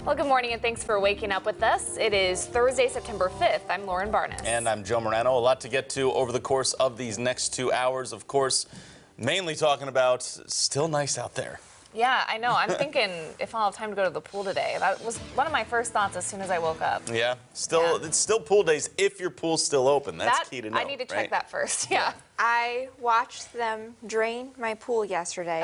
Well, good morning and thanks for waking up with us. It is Thursday, September 5th. I'm Lauren Barnes. And I'm Joe Morano. A lot to get to over the course of these next 2 hours. Of course, mainly talking about still nice out there. Yeah, I know. I'm thinking if I'll have time to go to the pool today. That was one of my first thoughts as soon as I woke up. Yeah, it's still pool days if your pool's still open. That's key to know. I need to check that first. Yeah. I watched them drain my pool yesterday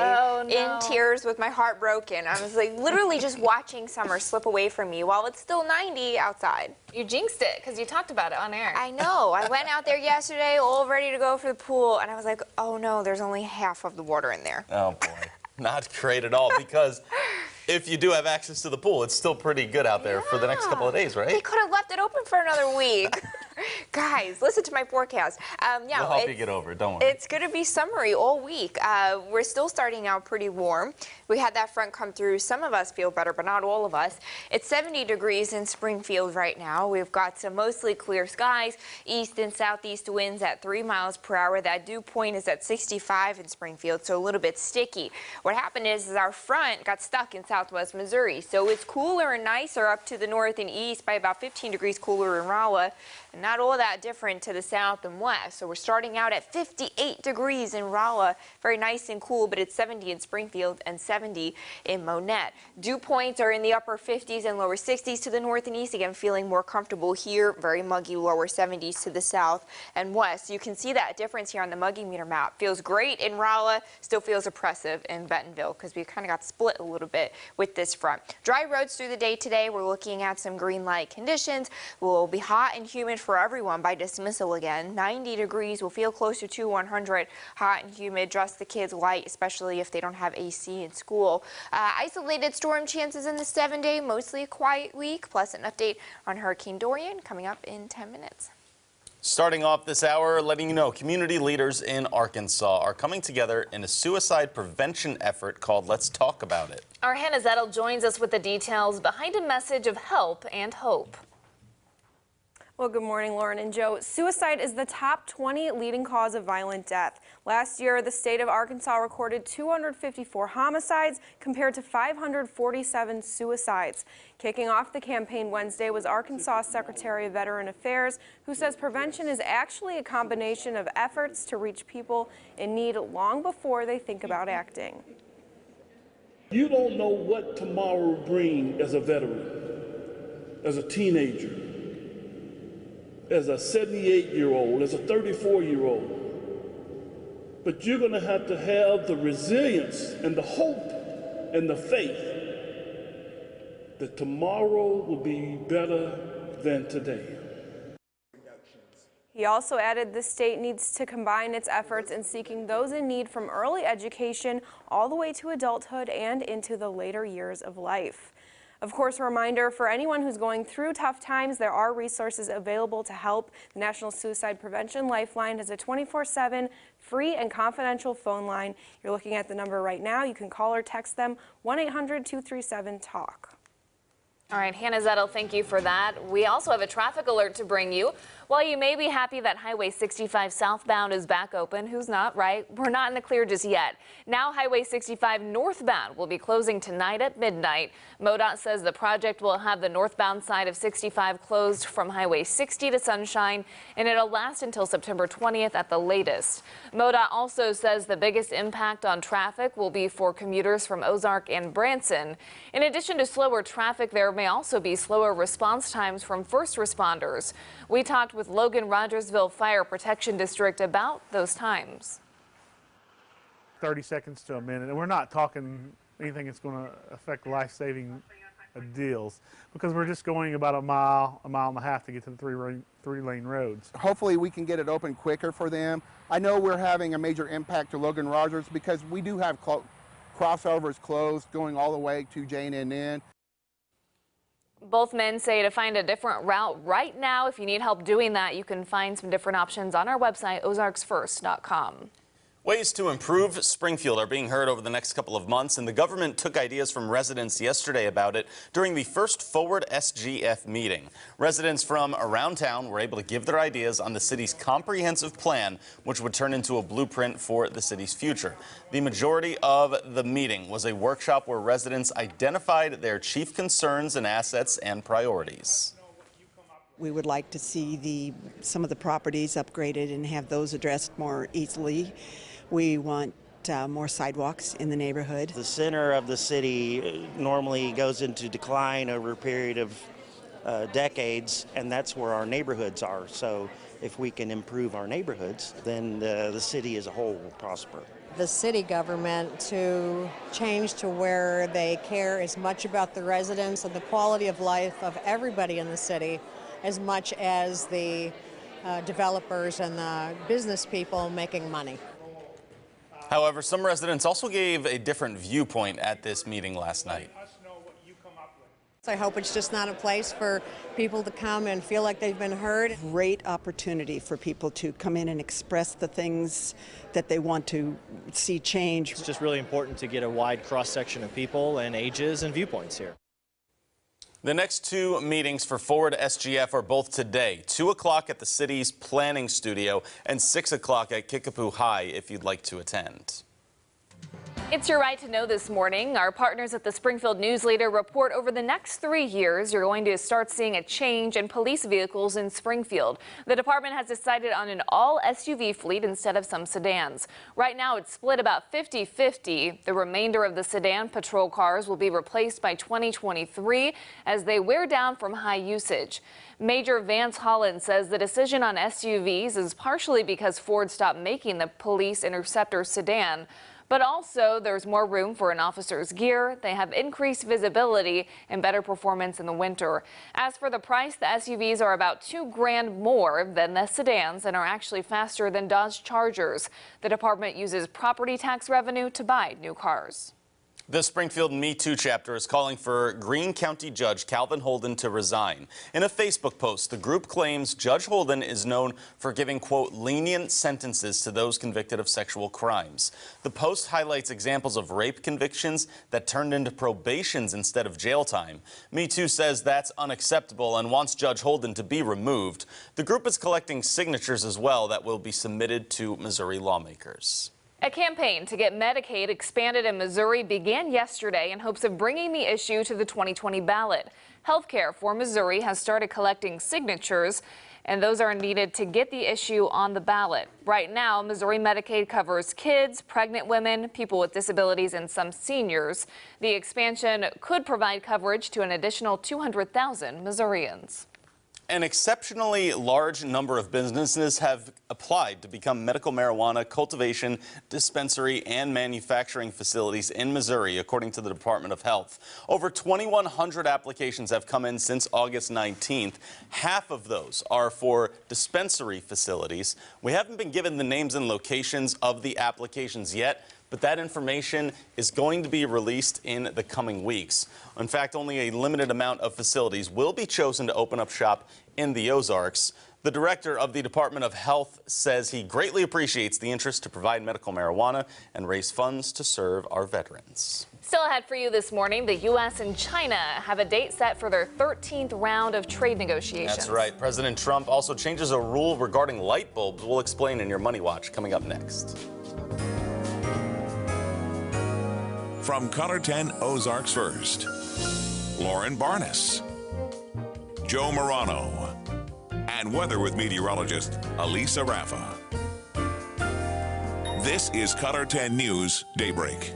in tears with my heart broken. I was like literally just watching summer slip away from me while it's still 90 outside. You jinxed it because you talked about it on air. I know. I went out there yesterday all ready to go for the pool, and I was like, oh no, there's only half of the water in there. Oh boy. Not great at all, because if you do have access to the pool, it's still pretty good out there for the next couple of days, right? They could have left it open for another week. Guys, listen to my forecast. We'll help you get over it, don't worry. It's going to be summery all week. We're still starting out pretty warm. We had that front come through. Some of us feel better, but not all of us. It's 70 degrees in Springfield right now. We've got some mostly clear skies, east and southeast winds at 3 miles per hour. That dew point is at 65 in Springfield, so a little bit sticky. What happened is our front got stuck in southwest Missouri, so it's cooler and nicer up to the north and east by about 15 degrees cooler in Rolla. And not all that different to the south and west. So we're starting out at 58 degrees in Rolla. Very nice and cool, but it's 70 in Springfield and 70 in Monette. Dew points are in the upper 50s and lower 60s to the north and east. Again, feeling more comfortable here. Very muggy, lower 70s to the south and west. You can see that difference here on the muggy meter map. Feels great in Rolla, still feels oppressive in Bentonville because we kind of got split a little bit with this front. Dry roads through the day today. We're looking at some green light conditions. We'll be hot and humid for everyone by dismissal again. 90 degrees will feel closer to 100. Hot and humid. Dress the kids light, especially if they don't have AC in school. Isolated storm chances in the 7-day. Mostly a quiet week. Plus an update on Hurricane Durian coming up in 10 minutes. Starting off this hour, letting you know, community leaders in Arkansas are coming together in a suicide prevention effort called Let's Talk About It. Our Hannah Zettel joins us with the details behind a message of help and hope. Well, good morning, Lauren and Joe. Suicide is the top 20 leading cause of violent death. Last year, the state of Arkansas recorded 254 homicides compared to 547 suicides. Kicking off the campaign Wednesday was Arkansas Secretary of Veteran Affairs, who says prevention is actually a combination of efforts to reach people in need long before they think about acting. You don't know what tomorrow will bring as a veteran, as a teenager, as a 78-year-old, as a 34-year-old. But you're going to have the resilience and the hope and the faith that tomorrow will be better than today. He also added the state needs to combine its efforts in seeking those in need from early education all the way to adulthood and into the later years of life. Of course, a reminder for anyone who's going through tough times, there are resources available to help. The National Suicide Prevention Lifeline has a 24/7 free and confidential phone line. You're looking at the number right now. You can call or text them 1-800-237-TALK. All right, Hannah Zettel, thank you for that. We also have a traffic alert to bring you. While you may be happy that Highway 65 southbound is back open, who's not, right? We're not in the clear just yet. Now Highway 65 northbound will be closing tonight at midnight. MoDOT says the project will have the northbound side of 65 closed from Highway 60 to Sunshine, and it'll last until September 20th at the latest. MoDOT also says the biggest impact on traffic will be for commuters from Ozark and Branson. In addition to slower traffic, there may also be slower response times from first responders. We talked with Logan Rogersville Fire Protection District about those times. 30 seconds to a minute, and we're not talking anything that's going to affect life-saving deals, because we're just going about a mile and a half to get to the three-lane roads. Hopefully we can get it open quicker for them. I know we're having a major impact to Logan Rogers because we do have crossovers closed going all the way to J&N. Both men say to find a different route right now. If you need help doing that, you can find some different options on our website, ozarksfirst.com. Ways to improve Springfield are being heard over the next couple of months, and the government took ideas from residents yesterday about it during the first Forward SGF meeting. Residents from around town were able to give their ideas on the city's comprehensive plan, which would turn into a blueprint for the city's future. The majority of the meeting was a workshop where residents identified their chief concerns and assets and priorities. We would like to see some of the properties upgraded and have those addressed more easily. We want more sidewalks in the neighborhood. The center of the city normally goes into decline over a period of decades, and that's where our neighborhoods are. So if we can improve our neighborhoods, then the city as a whole will prosper. The city government to change to where they care as much about the residents and the quality of life of everybody in the city as much as the developers and the business people making money. However, some residents also gave a different viewpoint at this meeting last night. I hope it's just not a place for people to come and feel like they've been heard. Great opportunity for people to come in and express the things that they want to see change. It's just really important to get a wide cross-section of people and ages and viewpoints here. The next two meetings for Forward SGF are both today, 2 o'clock at the city's planning studio and 6 o'clock at Kickapoo High if you'd like to attend. It's your right to know this morning. Our partners at the Springfield News Leader report over the next 3 years, you're going to start seeing a change in police vehicles in Springfield. The department has decided on an all SUV fleet instead of some sedans. Right now, it's split about 50-50. The remainder of the sedan patrol cars will be replaced by 2023 as they wear down from high usage. Major Vance Holland says the decision on SUVs is partially because Ford stopped making the police Interceptor sedan. But also, there's more room for an officer's gear. They have increased visibility and better performance in the winter. As for the price, the SUVs are about $2 grand more than the sedans and are actually faster than Dodge Chargers. The department uses property tax revenue to buy new cars. The Springfield Me Too chapter is calling for Greene County Judge Calvin Holden to resign. In a Facebook post, the group claims Judge Holden is known for giving, quote, lenient sentences to those convicted of sexual crimes. The post highlights examples of rape convictions that turned into probations instead of jail time. Me Too says that's unacceptable and wants Judge Holden to be removed. The group is collecting signatures as well that will be submitted to Missouri lawmakers. A campaign to get Medicaid expanded in Missouri began yesterday in hopes of bringing the issue to the 2020 ballot. Healthcare for Missouri has started collecting signatures, and those are needed to get the issue on the ballot. Right now, Missouri Medicaid covers kids, pregnant women, people with disabilities, and some seniors. The expansion could provide coverage to an additional 200,000 Missourians. An exceptionally large number of businesses have applied to become medical marijuana cultivation, dispensary, and manufacturing facilities in Missouri, according to the Department of Health. Over 2,100 applications have come in since August 19th. Half of those are for dispensary facilities. We haven't been given the names and locations of the applications yet, but that information is going to be released in the coming weeks. In fact, only a limited amount of facilities will be chosen to open up shop in the Ozarks. The director of the Department of Health says he greatly appreciates the interest to provide medical marijuana and raise funds to serve our veterans. Still ahead for you this morning, the U.S. and China have a date set for their 13th round of trade negotiations. That's right. President Trump also changes a rule regarding light bulbs. We'll explain in your Money Watch coming up next. From Color 10 Ozarks First, Lauren Barnes, Joe Morano, and weather with meteorologist Elisa Raffa. This is Color 10 News Daybreak.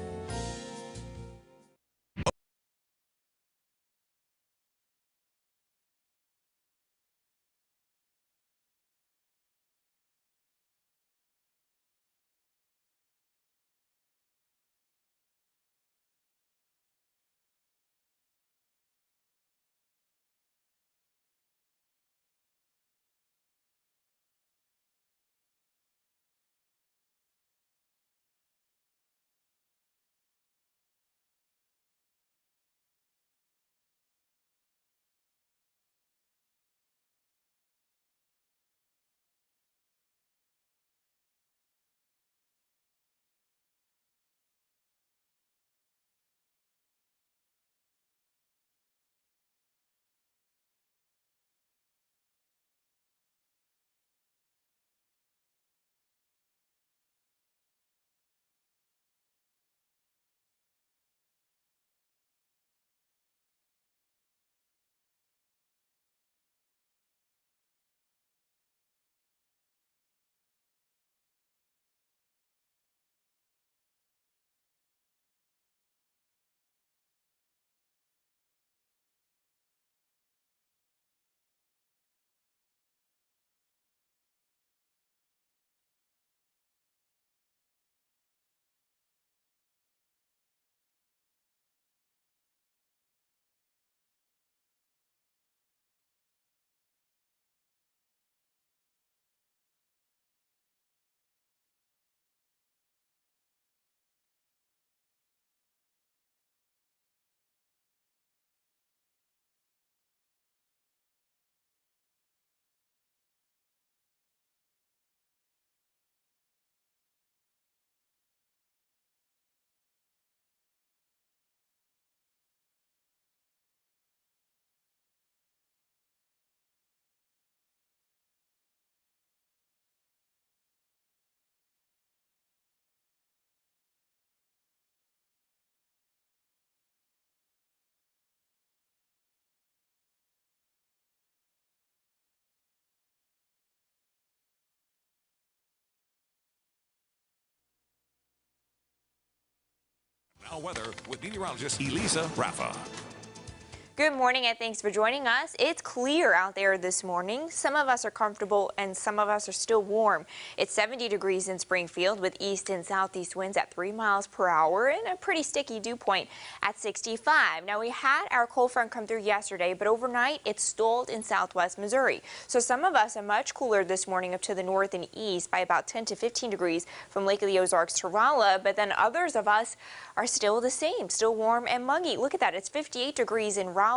Now weather with meteorologist Elisa Rafa. Good morning and thanks for joining us. It's clear out there this morning. Some of us are comfortable and some of us are still warm. It's 70 degrees in Springfield with east and southeast winds at 3 miles per hour and a pretty sticky dew point at 65. Now we had our cold front come through yesterday, but overnight it stalled in southwest Missouri. So some of us are much cooler this morning up to the north and east by about 10 to 15 degrees from Lake of the Ozarks to Rolla, but then others of us are still the same, still warm and muggy. Look at that. It's 58 degrees in Rolla,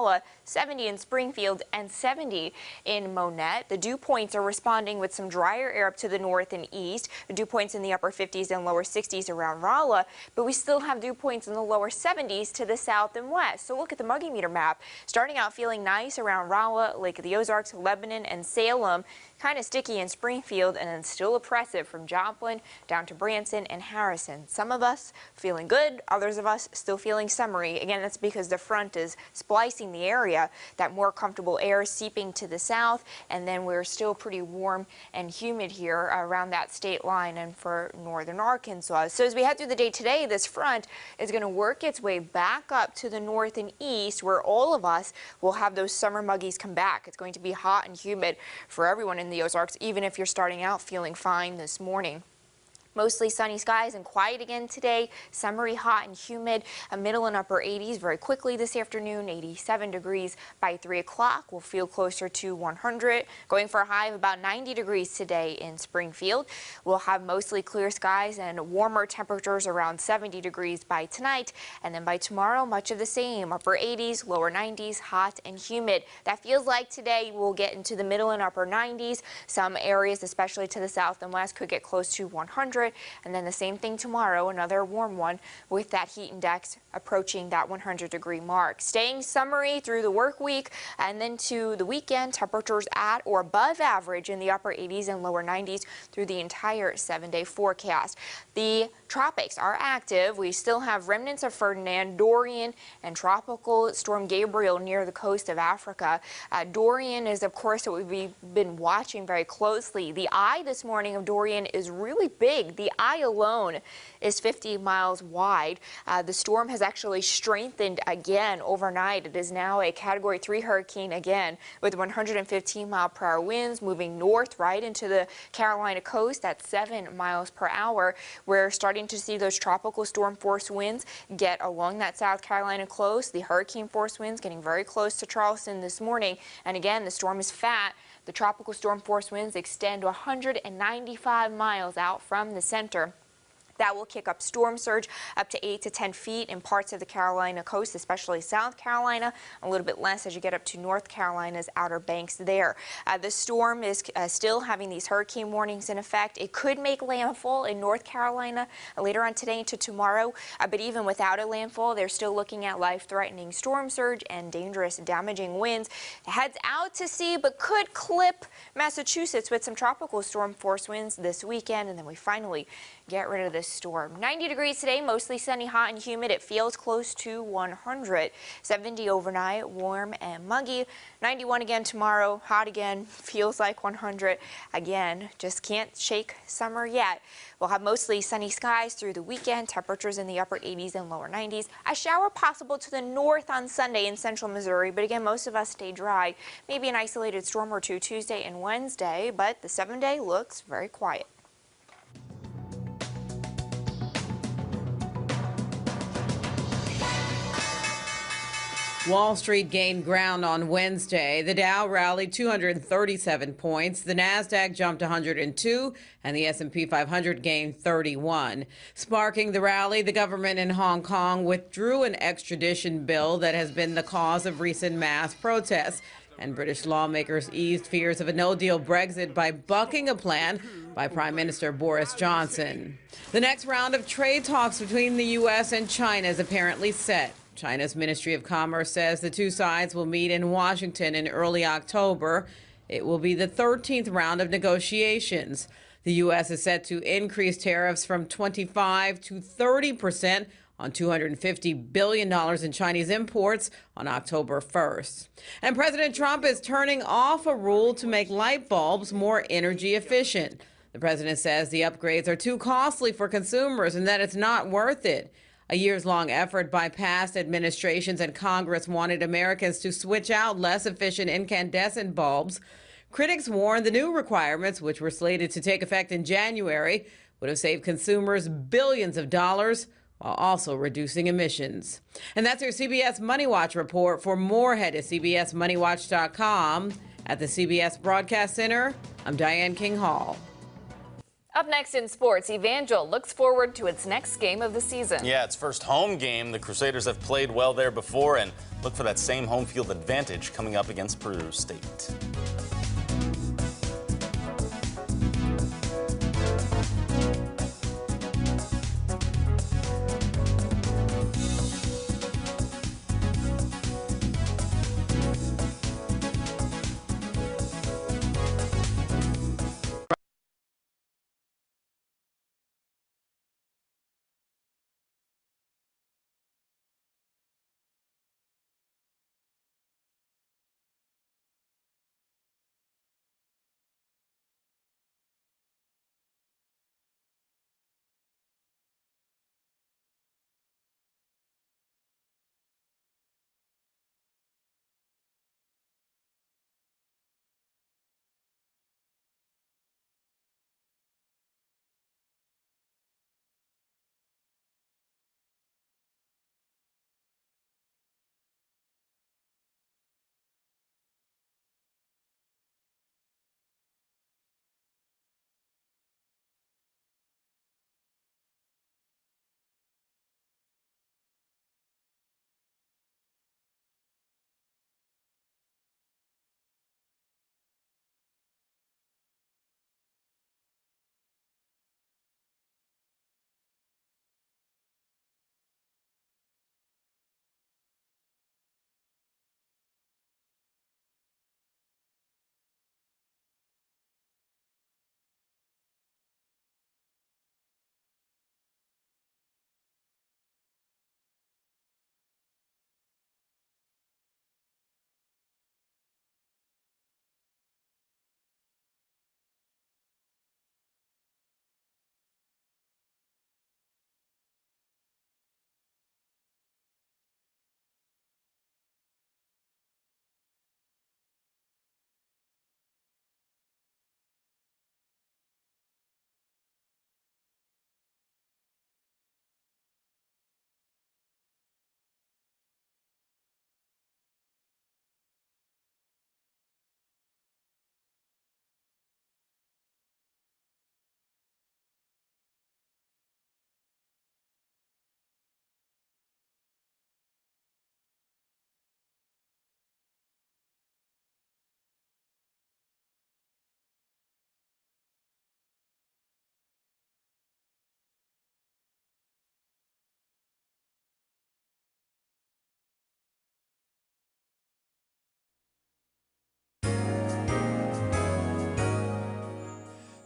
70 in Springfield, and 70 in Monette. The dew points are responding with some drier air up to the north and east. The dew points in the upper 50s and lower 60s around Rolla, but we still have dew points in the lower 70s to the south and west. So look at the muggy meter map. Starting out feeling nice around Rolla, Lake of the Ozarks, Lebanon, and Salem. Kind of sticky in Springfield, and then still oppressive from Joplin down to Branson and Harrison. Some of us feeling good, others of us still feeling summery. Again, that's because the front is splicing the area, that more comfortable air seeping to the south, and then we're still pretty warm and humid here around that state line and for northern Arkansas. So as we head through the day today, this front is going to work its way back up to the north and east, where all of us will have those summer muggies come back. It's going to be hot and humid for everyone in the Ozarks, even if you're starting out feeling fine this morning. Mostly sunny skies and quiet again today. Summery, hot and humid. A middle and upper 80s very quickly this afternoon. 87 degrees by 3 o'clock. We'll feel closer to 100. Going for a high of about 90 degrees today in Springfield. We'll have mostly clear skies and warmer temperatures around 70 degrees by tonight. And then by tomorrow, much of the same. Upper 80s, lower 90s, hot and humid. That feels like today we'll get into the middle and upper 90s. Some areas, especially to the south and west, could get close to 100. And then the same thing tomorrow, another warm one with that heat index approaching that 100-degree mark. Staying summery through the work week and then to the weekend, temperatures at or above average in the upper 80s and lower 90s through the entire 7-day forecast. The tropics are active. We still have remnants of Ferdinand, Durian, and Tropical Storm Gabriel near the coast of Africa. Durian is, of course, what we've been watching very closely. The eye this morning of Durian is really big. The eye alone is 50 miles wide. The storm has actually strengthened again overnight. It is now a Category 3 hurricane again with 115-mile-per-hour winds moving north right into the Carolina coast at 7 miles per hour. We're starting to see those tropical storm force winds get along that South Carolina coast. The hurricane force winds getting very close to Charleston this morning. And again, the storm is fat. The tropical storm force winds extend 195 miles out from the center. That will kick up storm surge up to 8 to 10 feet in parts of the Carolina coast, especially South Carolina, a little bit less as you get up to North Carolina's Outer Banks there. The storm is still having these hurricane warnings in effect. It could make landfall in North Carolina later on today into tomorrow, but even without a landfall, they're still looking at life-threatening storm surge and dangerous, damaging winds. It heads out to sea, but could clip Massachusetts with some tropical storm force winds this weekend, and then we finally get rid of this storm. 90 degrees today, mostly sunny, hot and humid. It feels close to 100. 70 overnight, warm and muggy. 91 again tomorrow, hot again, feels like 100. Again, just can't shake summer yet. We'll have mostly sunny skies through the weekend, temperatures in the upper 80s and lower 90s. A shower possible to the north on Sunday in central Missouri, but again, most of us stay dry. Maybe an isolated storm or two Tuesday and Wednesday, but the 7-day looks very quiet. Wall Street gained ground on Wednesday. The Dow rallied 237 points, the Nasdaq jumped 102, and the S&P 500 gained 31. Sparking the rally, the government in Hong Kong withdrew an extradition bill that has been the cause of recent mass protests. And British lawmakers eased fears of a no-deal Brexit by bucking a plan by Prime Minister Boris Johnson. The next round of trade talks between the U.S. and China is apparently set. China's Ministry of Commerce says the two sides will meet in Washington in early October. It will be the 13th round of negotiations. The U.S. is set to increase tariffs from 25% to 30% on $250 billion in Chinese imports on October 1st. And President Trump is turning off a rule to make light bulbs more energy efficient. The president says the upgrades are too costly for consumers and that it's not worth it. A years-long effort by past administrations and Congress wanted Americans to switch out less efficient incandescent bulbs. Critics warned the new requirements, which were slated to take effect in January, would have saved consumers billions of dollars while also reducing emissions. And that's your CBS Money Watch report. For more, head to cbsmoneywatch.com. At the CBS Broadcast Center, I'm Diane King Hall. Up next in sports, Evangel looks forward to its next game of the season. Yeah, its first home game. The Crusaders have played well there before and look for that same home field advantage coming up against Peru State.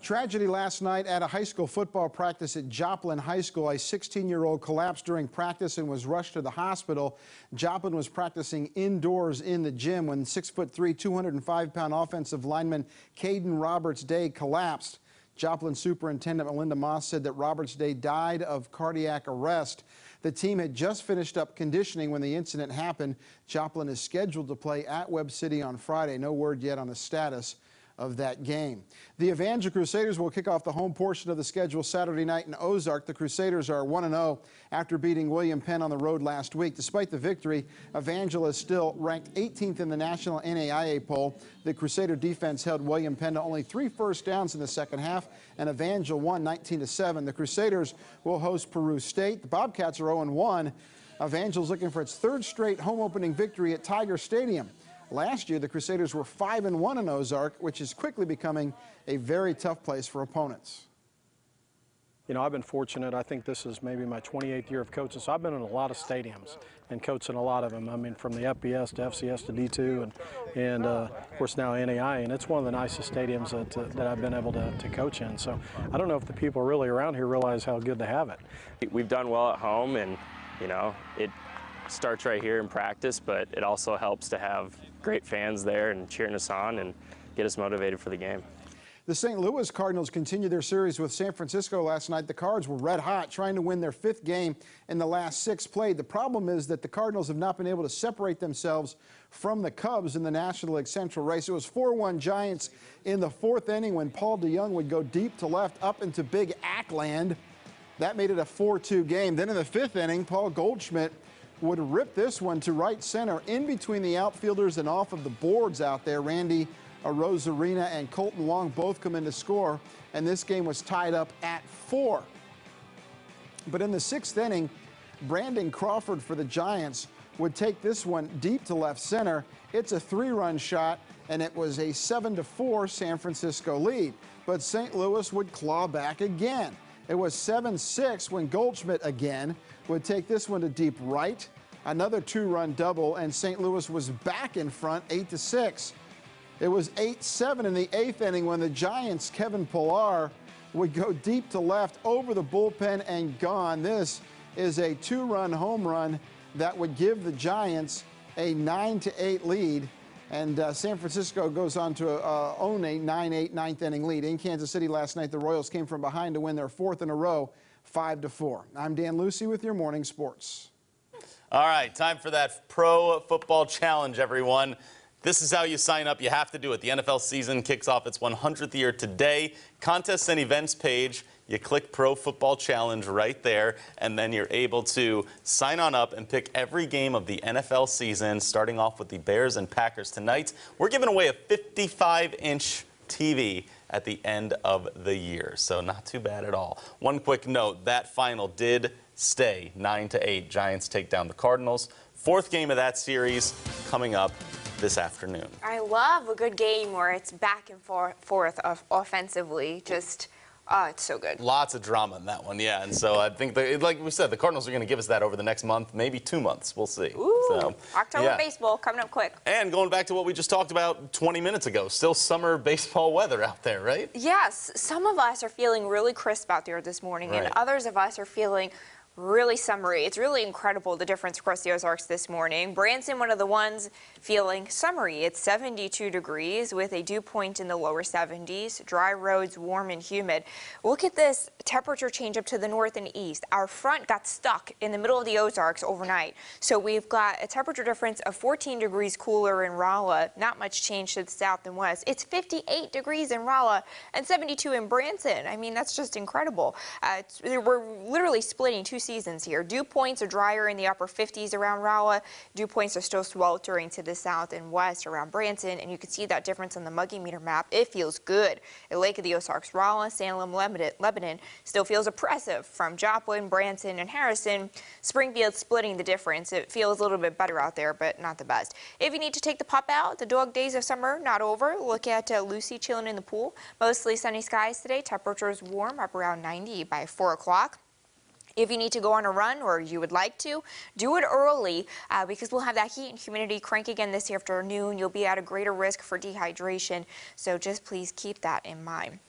Tragedy last night at a high school football practice at Joplin High School. A 16-year-old collapsed during practice and was rushed to the hospital. Joplin was practicing indoors in the gym when 6'3", 205-pound offensive lineman Caden Roberts-Day collapsed. Joplin Superintendent Melinda Moss said that Roberts-Day died of cardiac arrest. The team had just finished up conditioning when the incident happened. Joplin is scheduled to play at Webb City on Friday. No word yet on the status of that game. The Evangel Crusaders will kick off the home portion of the schedule Saturday night in Ozark. The Crusaders are 1-0 after beating William Penn on the road last week. Despite the victory, Evangel is still ranked 18th in the national NAIA poll. The Crusader defense held William Penn to only 3 first downs in the second half, and Evangel won 19-7. The Crusaders will host Peru State. The Bobcats are 0-1. Evangel's looking for its 3rd straight home opening victory at Tiger Stadium. Last year, the Crusaders were 5-1 in Ozark, which is quickly becoming a very tough place for opponents. You know, I've been fortunate. I think this is maybe my 28th year of coaching, so I've been in a lot of stadiums and coaching a lot of them. I mean, from the FBS to FCS to D2 and of course now NAI, and it's one of the nicest stadiums that I've been able to coach in. So I don't know if the people really around here realize how good they have it. We've done well at home, and, you know, it starts right here in practice, but it also helps to have great fans there and cheering us on and get us motivated for the game. The St. Louis Cardinals continued their series with San Francisco last night. The Cards were red hot, trying to win their 5th game in the last 6 played. The problem is that the Cardinals have not been able to separate themselves from the Cubs in the National League Central race. It was 4-1 Giants in the 4th inning when Paul DeJong would go deep to left up into Big Ackland. That made it a 4-2 game. Then in the 5th inning, Paul Goldschmidt would rip this one to right center in between the outfielders and off of the boards out there. Randy Rosarina and Colton Wong both come in to score, and this game was tied up at 4. But in the 6th inning, Brandon Crawford for the Giants would take this one deep to left center. It's a 3-run shot, and it was a 7-4 San Francisco lead. But St. Louis would claw back again. It was 7-6 when Goldschmidt again would take this one to deep right. Another 2-run double, and St. Louis was back in front, 8-6. It was 8-7 in the 8th inning when the Giants' Kevin Pillar would go deep to left over the bullpen and gone. This is a 2-run home run that would give the Giants a 9-8 lead. And San Francisco goes on to own a 9-8 9th inning lead. In Kansas City last night, the Royals came from behind to win their 4th in a row, 5-4. I'm Dan Lucy with your morning sports. All right, time for that Pro Football Challenge, everyone. This is how you sign up. You have to do it. The NFL season kicks off its 100th year today. Contests and events page. You click Pro Football Challenge right there, and then you're able to sign on up and pick every game of the NFL season, starting off with the Bears and Packers tonight. We're giving away a 55-inch TV at the end of the year, so not too bad at all. One quick note, that final did stay 9-8. Giants take down the Cardinals. 4th game of that series coming up this afternoon. I love a good game where it's back and forth offensively. Just, oh, it's so good. Lots of drama in that one, yeah. And so I think, like we said, the Cardinals are going to give us that over the next month, maybe 2 months. We'll see. Ooh, so, October yeah. baseball coming up quick. And going back to what we just talked about 20 minutes ago, still summer baseball weather out there, right? Yes, some of us are feeling really crisp out there this morning, and others of us are feeling really summery. It's really incredible the difference across the Ozarks this morning. Branson, one of the ones feeling summery. It's 72 degrees with a dew point in the lower 70s. Dry roads, warm and humid. Look at this temperature change up to the north and east. Our front got stuck in the middle of the Ozarks overnight. So we've got a temperature difference of 14 degrees cooler in Rolla. Not much change to the south and west. It's 58 degrees in Rolla and 72 in Branson. I mean, that's just incredible. We're literally splitting 2 seasons here. Dew points are drier in the upper 50s around Rolla. Dew points are still sweltering to the south and west around Branson, and you can see that difference on the Muggy meter map. It feels good. At Lake of the Ozarks, Rolla, Salem, Lebanon still feels oppressive from Joplin, Branson, and Harrison. Springfield splitting the difference. It feels a little bit better out there, but not the best. If you need to take the pup out, the dog days of summer not over. Look at Lucy chilling in the pool. Mostly sunny skies today. Temperatures warm, up around 90 by 4 o'clock. If you need to go on a run or you would like to, do it early because we'll have that heat and humidity crank again this afternoon. You'll be at a greater risk for dehydration, so just please keep that in mind.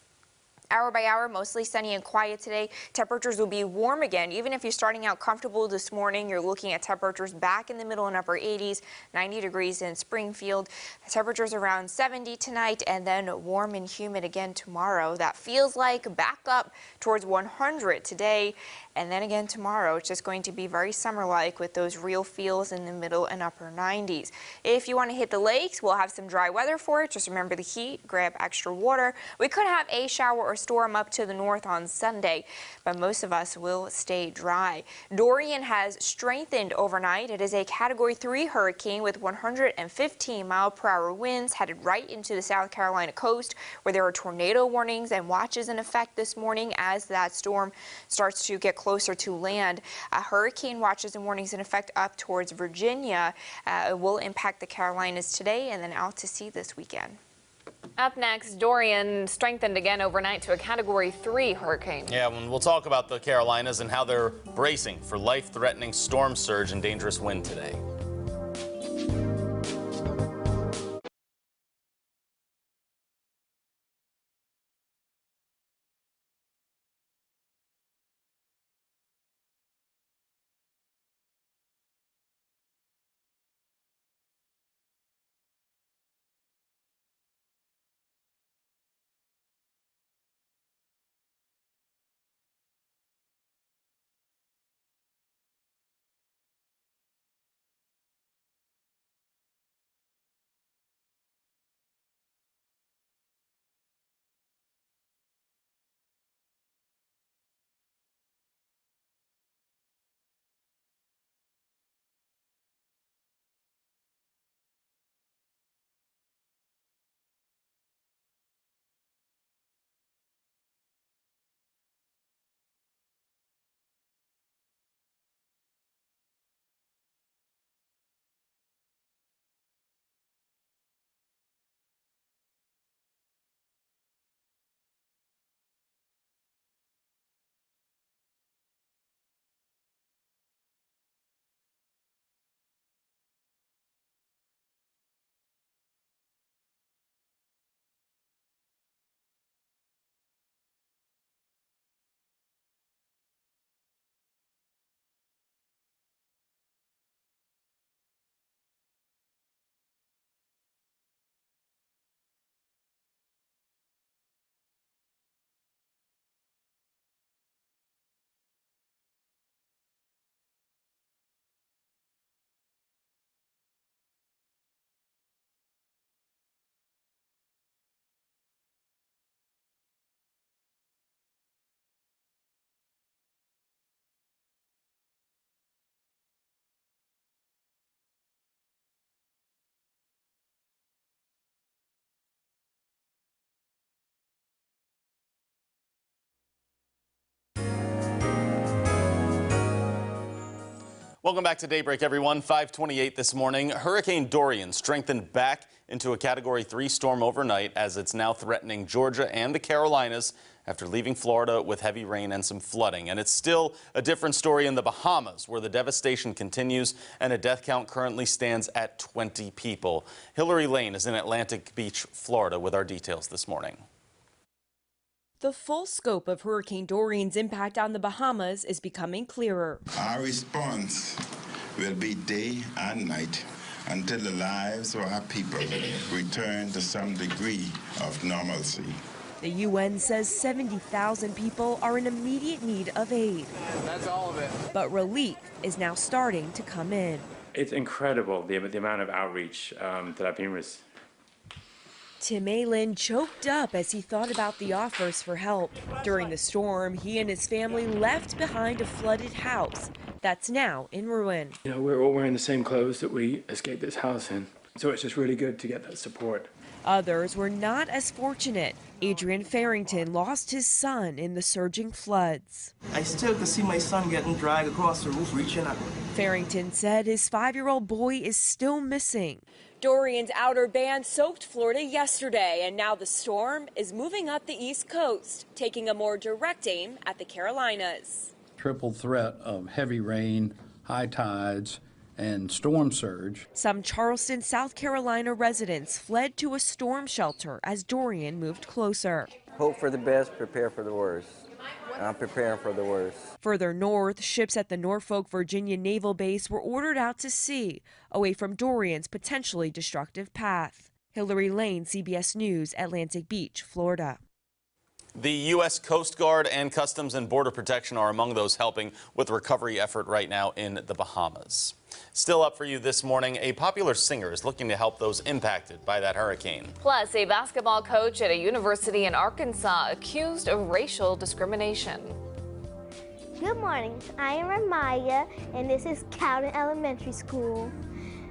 Hour by hour, mostly sunny and quiet today. Temperatures will be warm again. Even if you're starting out comfortable this morning, you're looking at temperatures back in the middle and upper 80s, 90 degrees in Springfield. Temperatures around 70 tonight, and then warm and humid again tomorrow. That feels like back up towards 100 today. And then again tomorrow, it's just going to be very summer-like with those real feels in the middle and upper 90s. If you want to hit the lakes, we'll have some dry weather for it. Just remember the heat, grab extra water. We could have a shower or storm up to the north on Sunday, but most of us will stay dry. Durian has strengthened overnight. It is a Category 3 hurricane with 115-mile-per-hour winds headed right into the South Carolina coast, where there are tornado warnings and watches in effect this morning as that storm starts to get closer to land. Hurricane watches and warnings in effect up towards Virginia. Will impact the Carolinas today and then out to sea this weekend. Up next, Durian strengthened again overnight to a Category 3 hurricane. Yeah, we'll talk about the Carolinas and how they're bracing for life-threatening storm surge and dangerous wind today. Welcome back to Daybreak, everyone. 5:28 this morning. Hurricane Durian strengthened back into a Category 3 storm overnight as it's now threatening Georgia and the Carolinas after leaving Florida with heavy rain and some flooding. And it's still a different story in the Bahamas, where the devastation continues and a death count currently stands at 20 people. Hillary Lane is in Atlantic Beach, Florida, with our details this morning. The full scope of Hurricane Dorian's impact on the Bahamas is becoming clearer. Our response will be day and night until the lives of our people return to some degree of normalcy. The UN says 70,000 people are in immediate need of aid. That's all of it. But relief is now starting to come in. It's incredible, the amount of outreach that I've been receiving. Tim Aylin choked up as he thought about the offers for help. During the storm, he and his family left behind a flooded house that's now in ruin. You know, we're all wearing the same clothes that we escaped this house in, so it's just really good to get that support. Others were not as fortunate. Adrian Farrington lost his son in the surging floods. I still could see my son getting dragged across the roof, reaching up. Farrington said his 5-year-old boy is still missing. Dorian's outer band soaked Florida yesterday, and now the storm is moving up the East Coast, taking a more direct aim at the Carolinas. Triple threat of heavy rain, high tides, and storm surge. Some Charleston, South Carolina residents fled to a storm shelter as Dorian moved closer. Hope for the best, prepare for the worst. I'm preparing for the worst. Further north, ships at the Norfolk, Virginia Naval Base were ordered out to sea, away from Dorian's potentially destructive path. Hillary Lane, CBS News, Atlantic Beach, Florida. The U.S. Coast Guard and Customs and Border Protection are among those helping with the recovery effort right now in the Bahamas. Still up for you this morning, a popular singer is looking to help those impacted by that hurricane. Plus, a basketball coach at a university in Arkansas accused of racial discrimination. Good morning, I am Ramaya, and this is Cowden Elementary School.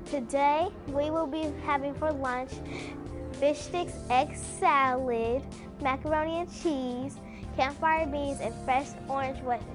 Today, we will be having for lunch fish sticks, egg salad, macaroni and cheese, campfire beans, and fresh orange wedges.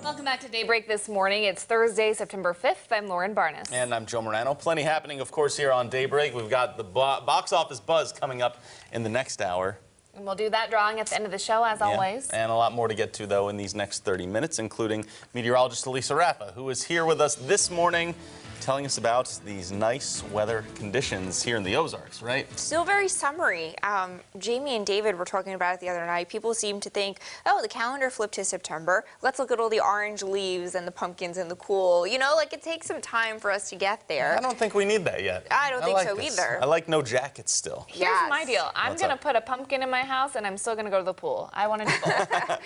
Welcome back to Daybreak this morning. It's Thursday, September 5th. I'm Lauren Barnes. And I'm Joe Morano. Plenty happening, of course, here on Daybreak. We've got the box office buzz coming up in the next hour. And we'll do that drawing at the end of the show, as always. And a lot more to get to, though, in these next 30 minutes, including meteorologist Elisa Raffa, who is here with us this morning, telling us about these nice weather conditions here in the Ozarks, right? Still very summery. Jamie and David were talking about it the other night. People seem to think, oh, the calendar flipped to September. Let's look at all the orange leaves and the pumpkins and the cool. You know, like it takes some time for us to get there. I don't think we need that yet. I don't think so either. I like no jackets still. Here's my deal. I'm going to put a pumpkin in my house, and I'm still going to go to the pool. I want to do both.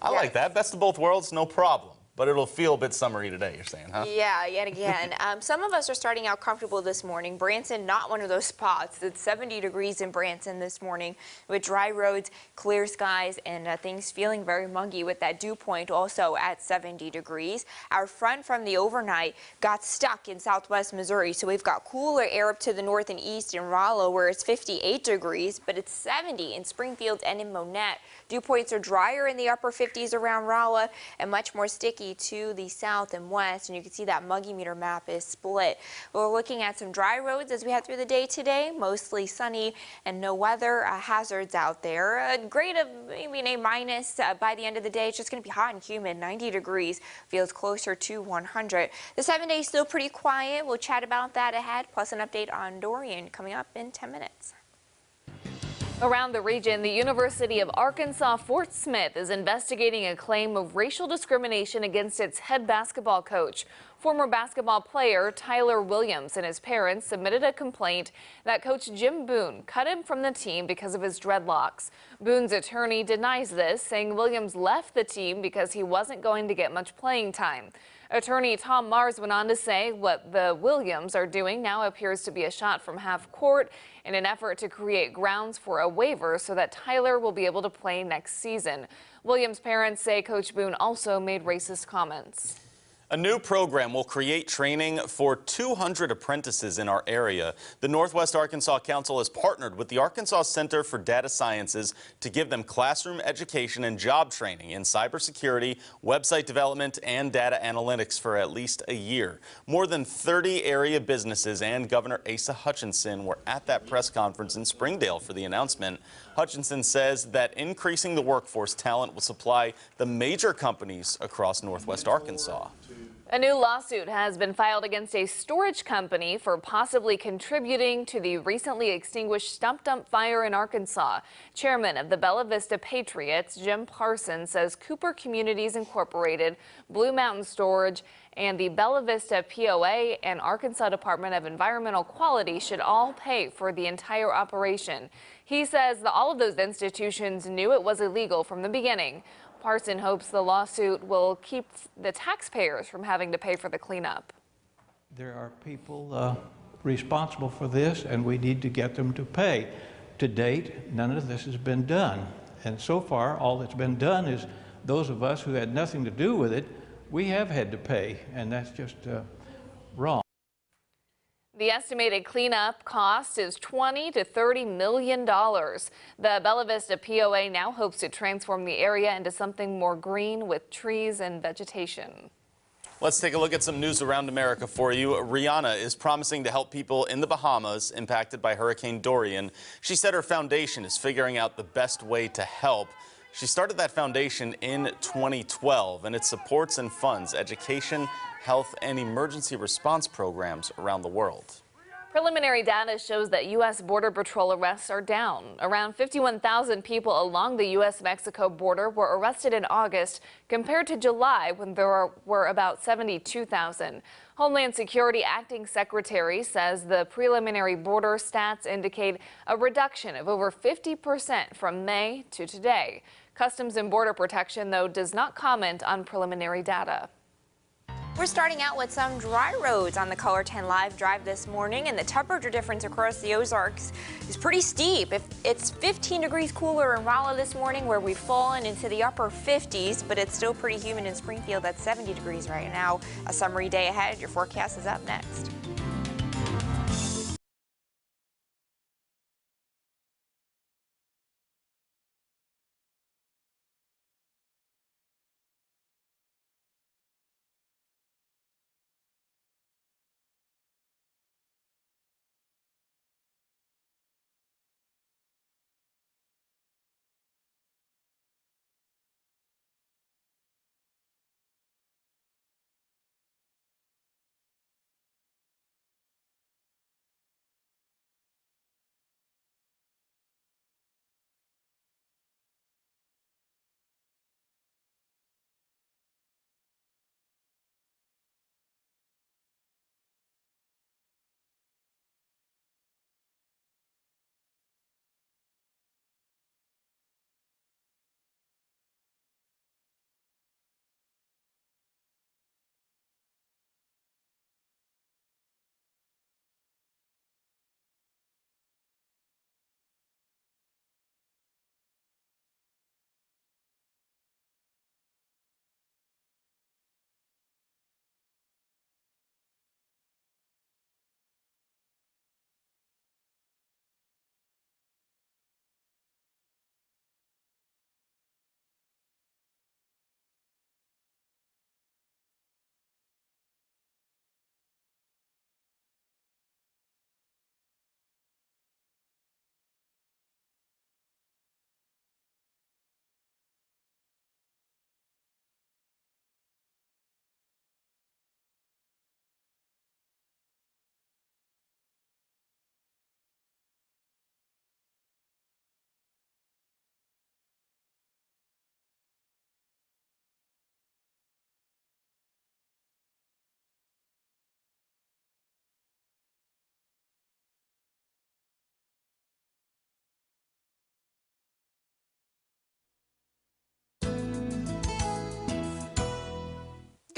I like that. Best of both worlds, no problem. But it'll feel a bit summery today, you're saying, huh? Yeah, yet again. Some of us are starting out comfortable this morning. Branson, not one of those spots. It's 70 degrees in Branson this morning with dry roads, clear skies, and things feeling very muggy with that dew point also at 70 degrees. Our front from the overnight got stuck in southwest Missouri, so we've got cooler air up to the north and east in Rollo where it's 58 degrees, but it's 70 in Springfield and in Monette. Dew points are drier in the upper 50s around Rolla and much more sticky to the south and west, and you can see that muggy meter map is split. We're looking at some dry roads as we head through the day today, mostly sunny and no weather hazards out there. A grade of maybe an A- by the end of the day. It's just going to be hot and humid, 90 degrees, feels closer to 100. The 7 day is still pretty quiet. We'll chat about that ahead, plus an update on Durian coming up in 10 minutes. Around the region, the University of Arkansas Fort Smith is investigating a claim of racial discrimination against its head basketball coach. Former basketball player Tyler Williams and his parents submitted a complaint that Coach Jim Boone cut him from the team because of his dreadlocks. Boone's attorney denies this, saying Williams left the team because he wasn't going to get much playing time. Attorney Tom Mars went on to say what the Williams are doing now appears to be a shot from half court in an effort to create grounds for a waiver so that Tyler will be able to play next season. Williams' parents say Coach Boone also made racist comments. A new program will create training for 200 apprentices in our area. The Northwest Arkansas Council has partnered with the Arkansas Center for Data Sciences to give them classroom education and job training in cybersecurity, website development, and data analytics for at least a year. More than 30 area businesses and Governor Asa Hutchinson were at that press conference in Springdale for the announcement. Hutchinson says that increasing the workforce talent will supply the major companies across Northwest Arkansas. A new lawsuit has been filed against a storage company for possibly contributing to the recently extinguished stump dump fire in Arkansas. Chairman of the Bella Vista Patriots, Jim Parsons, says Cooper Communities Incorporated, Blue Mountain Storage, and the Bella Vista POA and Arkansas Department of Environmental Quality should all pay for the entire operation. He says that all of those institutions knew it was illegal from the beginning. Parson hopes the lawsuit will keep the taxpayers from having to pay for the cleanup. There are people responsible for this, and we need to get them to pay. To date, none of this has been done. And so far, all that's been done is those of us who had nothing to do with it, we have had to pay, and that's just wrong. The estimated cleanup cost is $20 to $30 million. The Bella Vista POA now hopes to transform the area into something more green with trees and vegetation. Let's take a look at some news around America for you. Rihanna is promising to help people in the Bahamas impacted by Hurricane Durian. She said her foundation is figuring out the best way to help. She started that foundation in 2012, and it supports and funds education, health, and emergency response programs around the world. Preliminary data shows that U.S. Border Patrol arrests are down. Around 51,000 people along the U.S.-Mexico border were arrested in August compared to July when there were about 72,000. Homeland Security Acting Secretary says the preliminary border stats indicate a reduction of over 50% from May to today. Customs and Border Protection, though, does not comment on preliminary data. We're starting out with some dry roads on the Color 10 Live Drive this morning, and the temperature difference across the Ozarks is pretty steep. It's 15 degrees cooler in Rolla this morning, where we've fallen into the upper 50s, but it's still pretty humid in Springfield at 70 degrees right now. A summery day ahead. Your forecast is up next.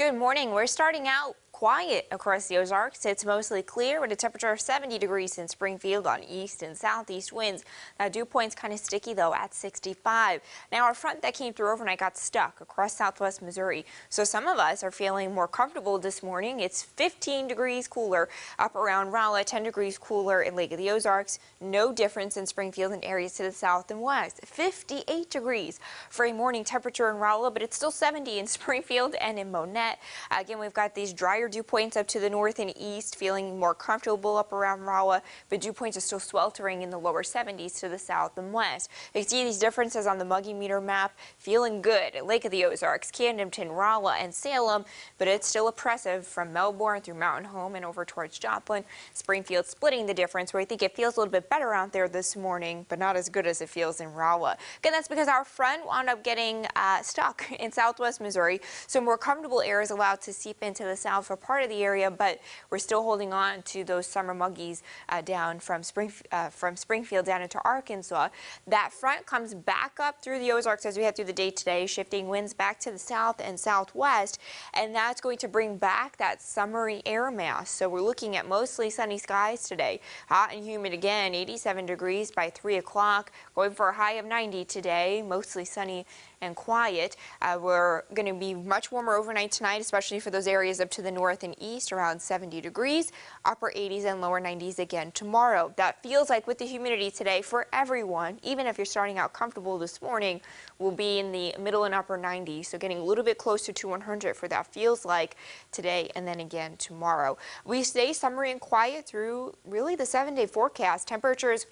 Good morning. We're starting out quiet across the Ozarks. It's mostly clear with a temperature of 70 degrees in Springfield on east and southeast winds. Now, dew point's kind of sticky, though, at 65. Now, our front that came through overnight got stuck across southwest Missouri. So some of us are feeling more comfortable this morning. It's 15 degrees cooler up around Rolla, 10 degrees cooler in Lake of the Ozarks. No difference in Springfield and areas to the south and west. 58 degrees for a morning temperature in Rolla, but it's still 70 in Springfield and in Monette. Again, we've got these drier dew points up to the north and east, feeling more comfortable up around Rolla, but dew points are still sweltering in the lower 70s to the south and west. You can see these differences on the Muggy meter map. Feeling good at Lake of the Ozarks, Camdenton, Rolla, and Salem, but it's still oppressive from Melbourne through Mountain Home and over towards Joplin. Springfield splitting the difference, where I think it feels a little bit better out there this morning, but not as good as it feels in Rolla. Again, that's because our front wound up getting stuck in southwest Missouri, so more comfortable air is allowed to seep into the south for part of the area, but we're still holding on to those summer muggies down from Springfield down into Arkansas. That front comes back up through the Ozarks as we head through the day today, shifting winds back to the south and southwest, and that's going to bring back that summery air mass. So we're looking at mostly sunny skies today. Hot and humid again, 87 degrees by 3 o'clock, going for a high of 90 today, mostly sunny and quiet. We're going to be much warmer overnight tonight, especially for those areas up to the north and east, around 70 degrees, upper 80s and lower 90s again tomorrow. That feels like with the humidity today for everyone, even if you're starting out comfortable this morning, will be in the middle and upper 90s, so getting a little bit closer to 100 for that feels like today and then again tomorrow. We stay summery and quiet through really the 7-day forecast. Temperatures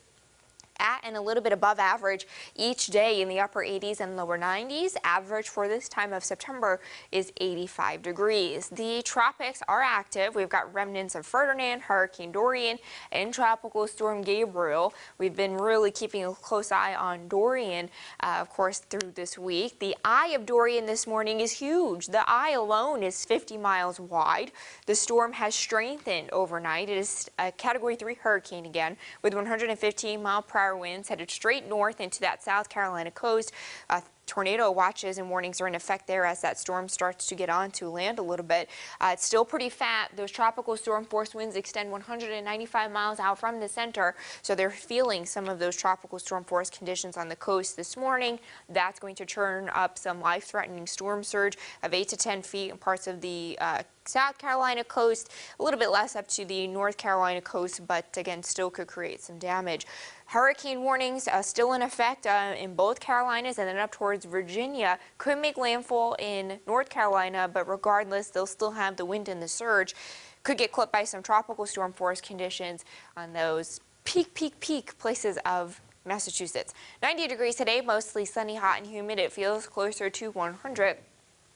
at and a little bit above average each day in the upper 80s and lower 90s. Average for this time of September is 85 degrees. The tropics are active. We've got remnants of Ferdinand, Hurricane Durian, and Tropical Storm Gabriel. We've been really keeping a close eye on Durian, of course, through this week. The eye of Durian this morning is huge. The eye alone is 50 miles wide. The storm has strengthened overnight. It is a Category 3 hurricane again, with 115-mile-per-hour winds headed straight north into that South Carolina coast. Tornado watches and warnings are in effect there as that storm starts to get onto land a little bit. It's still pretty fat. Those tropical storm force winds extend 195 miles out from the center, so they're feeling some of those tropical storm force conditions on the coast this morning. That's going to churn up some life-threatening storm surge of 8 to 10 feet in parts of the South Carolina coast, a little bit less up to the North Carolina coast, but again, still could create some damage. Hurricane warnings still in effect in both Carolinas and then up towards Virginia. Could make landfall in North Carolina, but regardless, they'll still have the wind and the surge. Could get clipped by some tropical storm force conditions on those peak places of Massachusetts. 90 degrees today, mostly sunny, hot and humid. It feels closer to 100.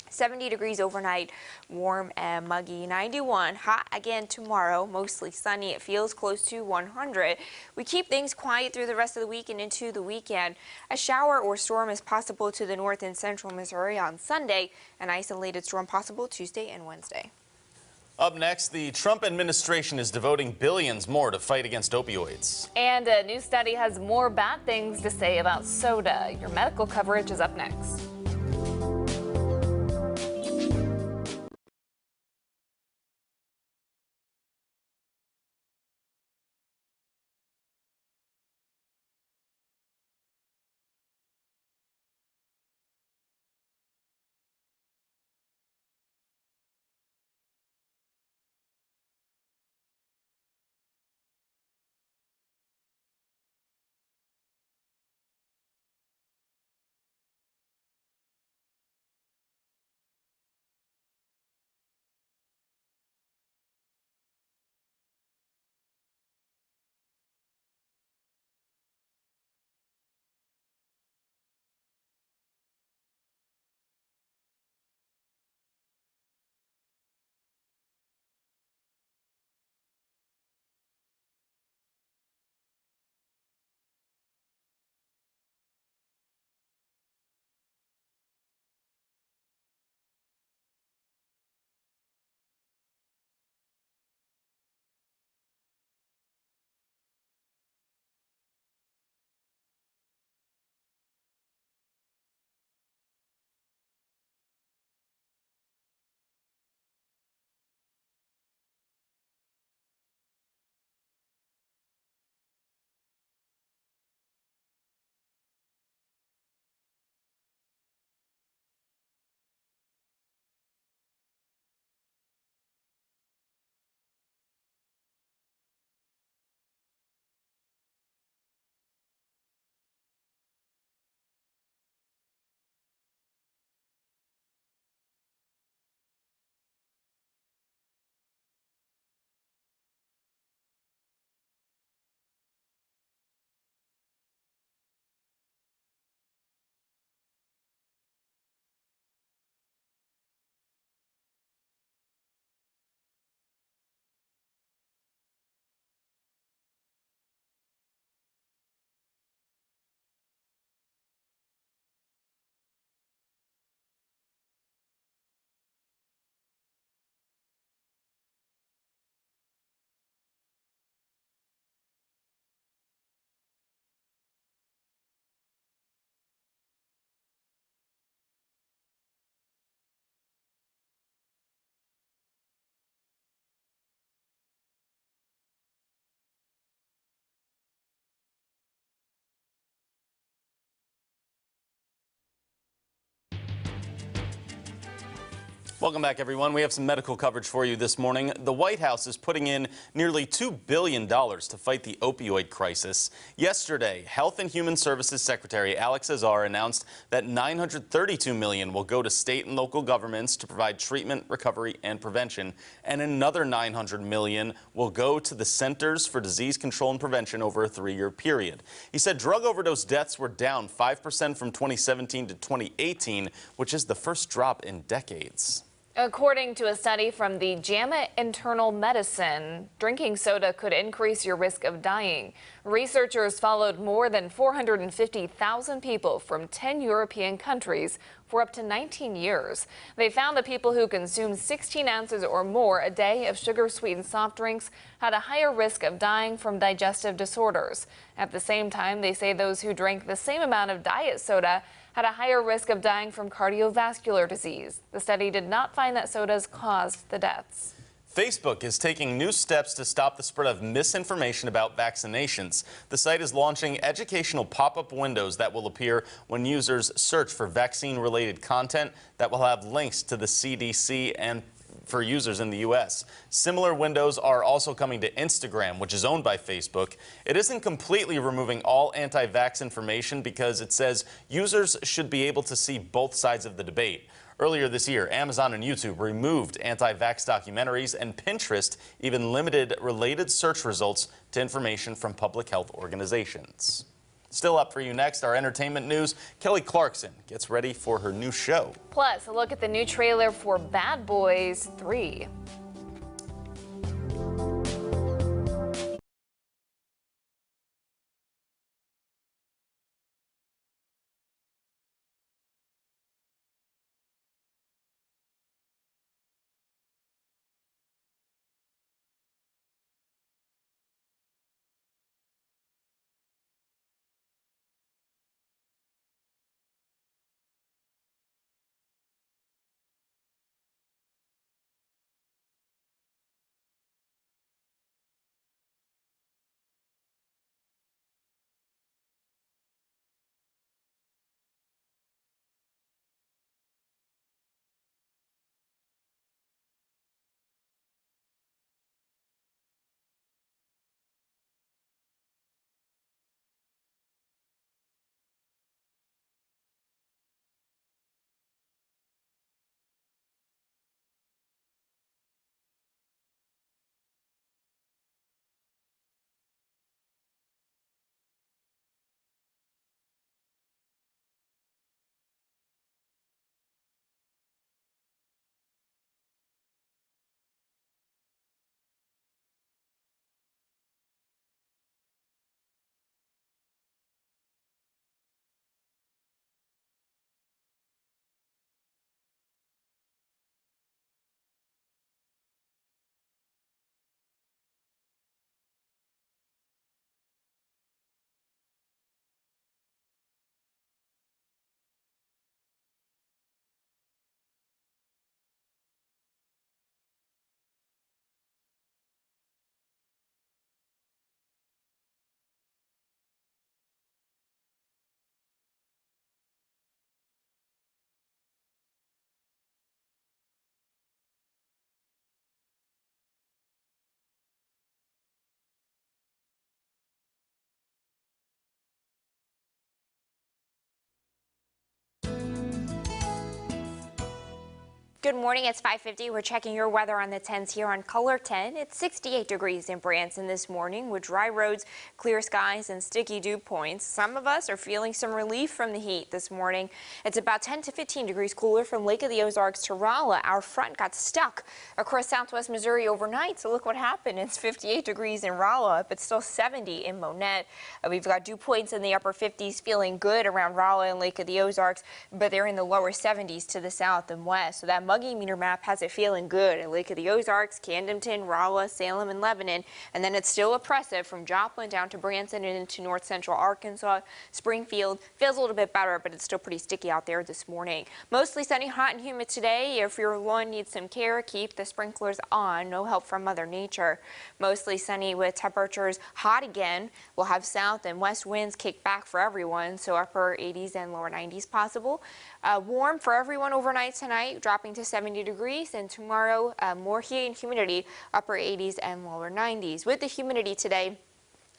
70 degrees overnight, warm and muggy. 91, hot again tomorrow, mostly sunny. It feels close to 100. We keep things quiet through the rest of the week and into the weekend. A shower or storm is possible to the north and central Missouri on Sunday. An isolated storm possible Tuesday and Wednesday. Up next, the Trump administration is devoting billions more to fight against opioids. And a new study has more bad things to say about soda. Your medical coverage is up next. Welcome back, everyone. We have some medical coverage for you this morning. The White House is putting in nearly $2 billion to fight the opioid crisis. Yesterday, Health and Human Services Secretary Alex Azar announced that $932 million will go to state and local governments to provide treatment, recovery, and prevention, and another $900 million will go to the Centers for Disease Control and Prevention over a 3-year period. He said drug overdose deaths were down 5% from 2017 to 2018, which is the first drop in decades. According to a study from the JAMA Internal Medicine, drinking soda could increase your risk of dying. Researchers followed more than 450,000 people from 10 European countries for up to 19 years. They found that people who consumed 16 ounces or more a day of sugar-sweetened soft drinks had a higher risk of dying from digestive disorders. At the same time, they say those who drank the same amount of diet soda had a higher risk of dying from cardiovascular disease. The study did not find that sodas caused the deaths. Facebook is taking new steps to stop the spread of misinformation about vaccinations. The site is launching educational pop-up windows that will appear when users search for vaccine-related content that will have links to the CDC and for users in the U.S. Similar windows are also coming to Instagram, which is owned by Facebook. It isn't completely removing all anti-vax information because it says users should be able to see both sides of the debate. Earlier this year, Amazon and YouTube removed anti-vax documentaries, and Pinterest even limited related search results to information from public health organizations. Still up for you next, our entertainment news. Kelly Clarkson gets ready for her new show. Plus, a look at the new trailer for Bad Boys 3. Good morning, it's 5:50. We're checking your weather on the 10s here on Color 10. It's 68 degrees in Branson this morning with dry roads, clear skies, and sticky dew points. Some of us are feeling some relief from the heat this morning. It's about 10 to 15 degrees cooler from Lake of the Ozarks to Rolla. Our front got stuck across southwest Missouri overnight, so look what happened. It's 58 degrees in Rolla, but still 70 in Monette. We've got dew points in the upper 50s, feeling good around Rolla and Lake of the Ozarks, but they're in the lower 70s to the south and west. So that muggy meter map has it feeling good at Lake of the Ozarks, Camdenton, Rolla, Salem, and Lebanon. And then it's still oppressive from Joplin down to Branson and into north central Arkansas. Springfield feels a little bit better, but it's still pretty sticky out there this morning. Mostly sunny, hot, and humid today. If your lawn needs some care, keep the sprinklers on. No help from Mother Nature. Mostly sunny with temperatures hot again. We'll have south and west winds kick back for everyone, so upper 80s and lower 90s possible. Warm for everyone overnight tonight, dropping to 70 degrees, and tomorrow more heat and humidity, upper 80s and lower 90s. With the humidity today,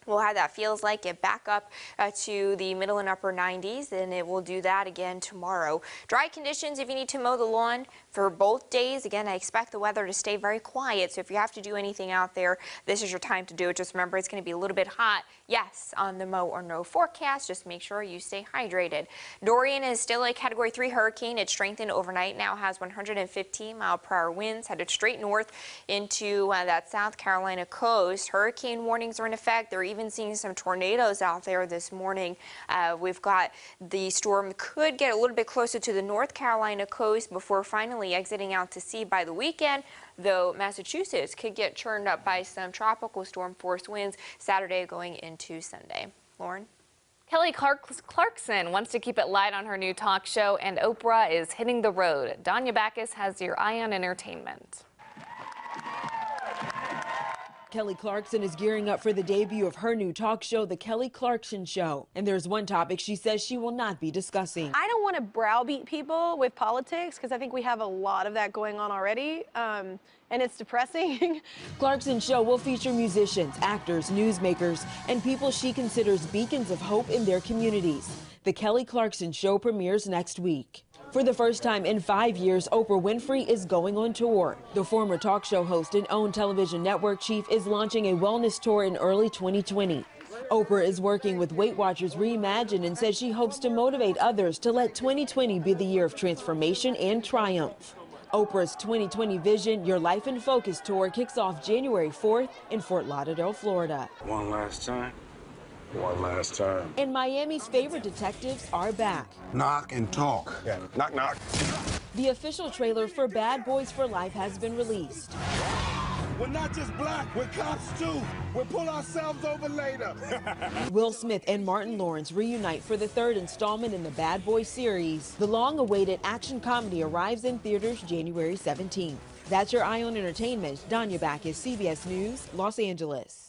we'll have that feels like get back up to the middle and upper 90s, and it will do that again tomorrow. Dry conditions if you need to mow the lawn for both days. Again, I expect the weather to stay very quiet, so if you have to do anything out there, this is your time to do it. Just remember, it's going to be a little bit hot. Yes, on the mow or no forecast, just make sure you stay hydrated. Durian is still a Category 3 hurricane. It strengthened overnight, now has 115-mile-per-hour winds, headed straight north into that South Carolina coast. Hurricane warnings are in effect. They're even seeing some tornadoes out there this morning. We've got the storm could get a little bit closer to the North Carolina coast before finally exiting out to sea by the weekend, though Massachusetts could get churned up by some tropical storm force winds Saturday going into Sunday. Lauren? Kelly Clarkson wants to keep it light on her new talk show, and Oprah is hitting the road. Danya Backus has your eye on entertainment. Kelly Clarkson is gearing up for the debut of her new talk show, The Kelly Clarkson Show. And there's one topic she says she will not be discussing. I don't want to browbeat people with politics because I think we have a lot of that going on already, and it's depressing. Clarkson's show will feature musicians, actors, newsmakers, and people she considers beacons of hope in their communities. The Kelly Clarkson Show premieres next week. For the first time in 5 years, Oprah Winfrey is going on tour. The former talk show host and OWN television network chief is launching a wellness tour in early 2020. Oprah is working with Weight Watchers Reimagined and says she hopes to motivate others to let 2020 be the year of transformation and triumph. Oprah's 2020 Vision, Your Life in Focus tour kicks off January 4th in Fort Lauderdale, Florida. One last time. One last time. And Miami's favorite detectives are back. Knock and talk. Yeah. Knock, knock. The official trailer for Bad Boys for Life has been released. We're not just black, we're cops too. We'll pull ourselves over later. Will Smith and Martin Lawrence reunite for the third installment in the Bad Boys series. The long-awaited action comedy arrives in theaters January 17th. That's your eye on entertainment. Danya Backus, CBS News, Los Angeles.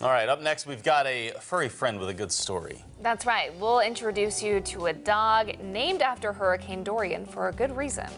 All right, up next, we've got a furry friend with a good story. That's right. We'll introduce you to a dog named after Hurricane Durian for a good reason.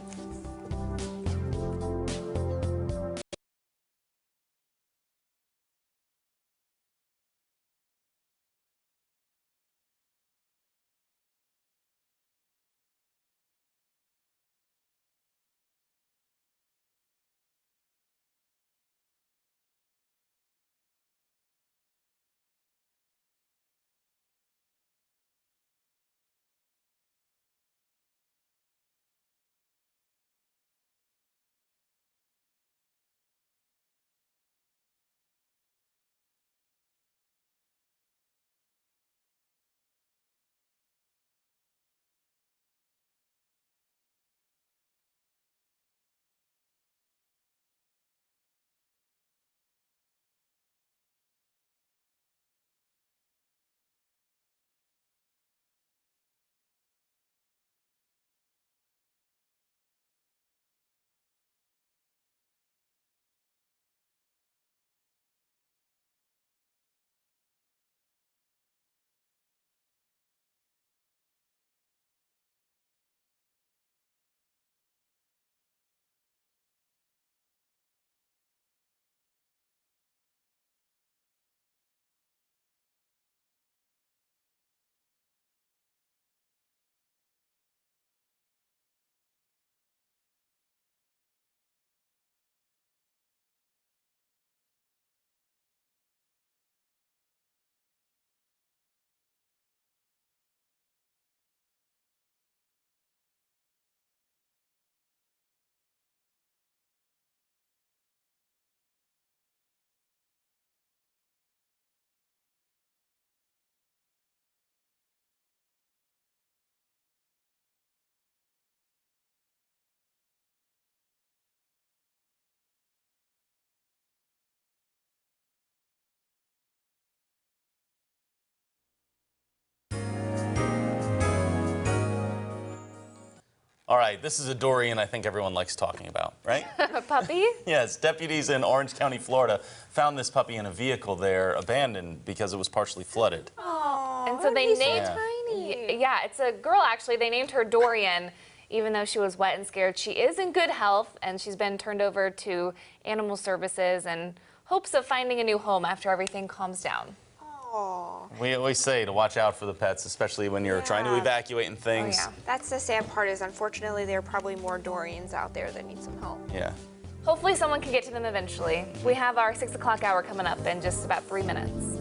All right, this is a Durian I think everyone likes talking about, right? A puppy? Yes, deputies in Orange County, Florida found this puppy in a vehicle there abandoned because it was partially flooded. Oh, and so they named tiny. Yeah, it's a girl, actually. They named her Durian. Even though she was wet and scared, she is in good health, and she's been turned over to animal services in hopes of finding a new home after everything calms down. Oh. We always say to watch out for the pets, especially when you're trying to evacuate and things. Oh, yeah. That's the sad part, is unfortunately there are probably more Durians out there that need some help. Yeah. Hopefully someone can get to them eventually. We have our 6 o'clock hour coming up in just about 3 minutes.